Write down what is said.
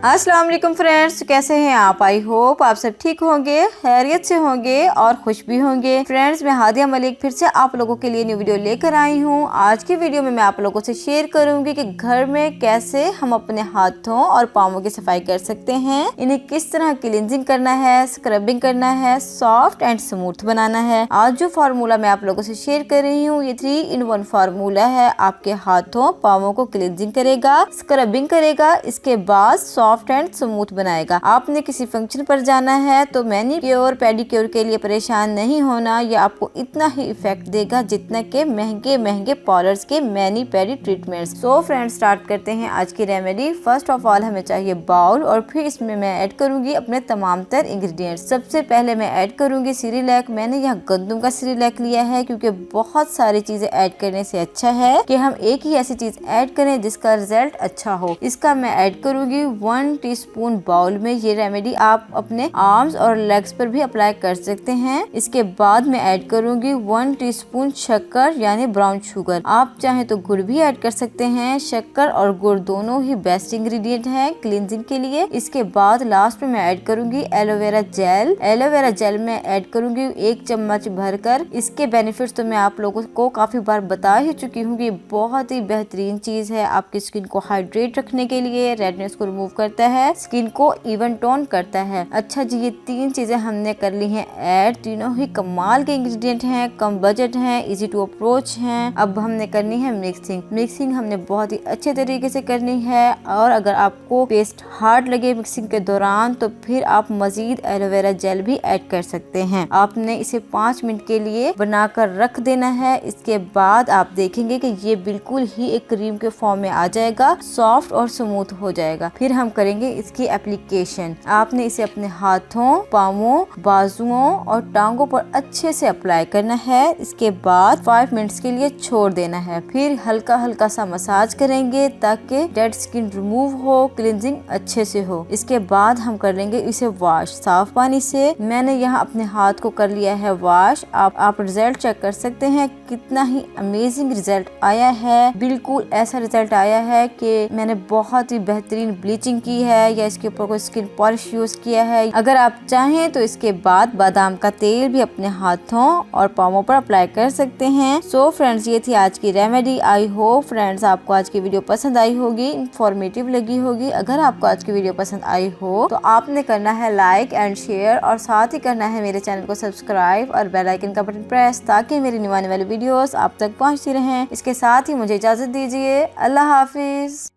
अस्सलाम वालेकुम फ्रेंड्स, कैसे हैं आप? आई होप आप सब ठीक होंगे, खैरियत से होंगे और खुश भी होंगे। फ्रेंड्स, मैं हादिया मलिक फिर से आप लोगों के लिए न्यू वीडियो लेकर आई हूँ। आज की वीडियो में मैं आप लोगों से शेयर करूंगी कि घर में कैसे हम अपने हाथों और पाँवों की सफाई कर सकते हैं, इन्हें किस तरह क्लींजिंग करना है, स्क्रबिंग करना है, सॉफ्ट एंड स्मूथ बनाना है। आज जो फार्मूला मैं आप लोगों से शेयर कर रही हूँ ये 3-in-1 फार्मूला है। आपके हाथों पाँवों को क्लींजिंग करेगा, स्क्रबिंग करेगा, इसके बाद सॉफ्ट एंड स्मूथ बनाएगा। आपने किसी फंक्शन पर जाना है तो मैनीक्योर पेडिक्योर के लिए परेशान नहीं होना, ये आपको इतना ही इफेक्ट देगा जितना के महंगे महंगे पार्लर्स के मैनी पेडी ट्रीटमेंट्स। सो फ्रेंड्स, स्टार्ट करते हैं आज की रेमेडी। फर्स्ट ऑफ ऑल हमें चाहिए बाउल और फिर इसमें मैं ऐड करूंगी अपने तमाम तर इंग्रेडिएंट्स। सबसे पहले मैं ऐड करूंगी सिरिलैक। मैंने यहाँ गंदम का सिरिलैक लिया है क्योंकि बहुत सारी चीजें ऐड करने से अच्छा है कि हम एक ही ऐसी चीज ऐड करें जिसका रिजल्ट अच्छा हो। इसका मैं ऐड करूंगी 1 टीस्पून बाउल में। ये रेमेडी आप अपने आर्म्स और लेग्स पर भी अप्लाई कर सकते हैं। इसके बाद मैं ऐड करूंगी 1 टीस्पून शक्कर यानी ब्राउन शुगर। आप चाहे तो गुड़ भी ऐड कर सकते हैं। शक्कर और गुड़ दोनों ही बेस्ट इंग्रेडिएंट हैं क्लींजिंग के लिए। इसके बाद लास्ट में मैं ऐड करूंगी एलोवेरा जेल। एलोवेरा जेल में ऐड करूंगी 1 चम्मच भरकर। इसके बेनिफिट्स तो मैं आप लोगों को काफी बार बता ही चुकी हूँ कि बहुत ही बेहतरीन चीज है आपकी स्किन को हाइड्रेट रखने के लिए, रेडनेस को रिमूव करता है, स्किन को इवन टोन करता है। अच्छा जी, ये 3 चीजें हमने कर ली हैं ऐड। तीनों ही कमाल के इंग्रेडिएंट हैं, कम बजट हैं, इजी टू अप्रोच हैं। अब हमने करनी है मिक्सिंग। मिक्सिंग हमने बहुत ही अच्छे तरीके से करनी है और अगर आपको पेस्ट हार्ड लगे मिक्सिंग के दौरान तो फिर आप मजीद एलोवेरा जेल भी ऐड कर सकते हैं। आपने इसे 5 मिनट के लिए बनाकर रख देना है। इसके बाद आप देखेंगे कि ये बिल्कुल ही एक क्रीम के फॉर्म में आ जाएगा, सॉफ्ट और स्मूथ हो जाएगा। फिर हम करेंगे इसकी एप्लीकेशन। आपने इसे अपने हाथों, पाँवों, बाजुओं और टांगों पर अच्छे से अप्लाई करना है। इसके बाद 5 मिनट्स के लिए छोड़ देना है। फिर हल्का हल्का सा मसाज करेंगे ताकि डेड स्किन रिमूव हो, क्लींजिंग अच्छे से हो। इसके बाद हम कर लेंगे इसे वॉश साफ पानी से। मैंने यहाँ अपने हाथ को कर लिया है वॉश। आप रिजल्ट चेक कर सकते हैं कितना ही अमेजिंग रिजल्ट आया है। बिल्कुल ऐसा रिजल्ट आया है कि मैंने बहुत ही बेहतरीन ब्लीचिंग की है या इसके ऊपर कोई स्किन पॉलिश यूज किया है। अगर आप चाहें तो इसके बाद बादाम का तेल भी अपने हाथों और पाँवों पर अप्लाई कर सकते हैं। सो फ्रेंड्स, ये थी आज की रेमेडी। आई होप फ्रेंड्स आपको आज की वीडियो पसंद आई होगी, इंफॉर्मेटिव लगी होगी। अगर आपको आज की वीडियो पसंद आई हो तो आपने करना है लाइक एंड शेयर और साथ ही करना है मेरे चैनल को सब्सक्राइब और बेल आइकन का बटन प्रेस ताकि मेरी न्यू आने वाली वीडियोस आप तक पहुंचती रहें। इसके साथ ही मुझे इजाजत दीजिए। अल्लाह हाफिज।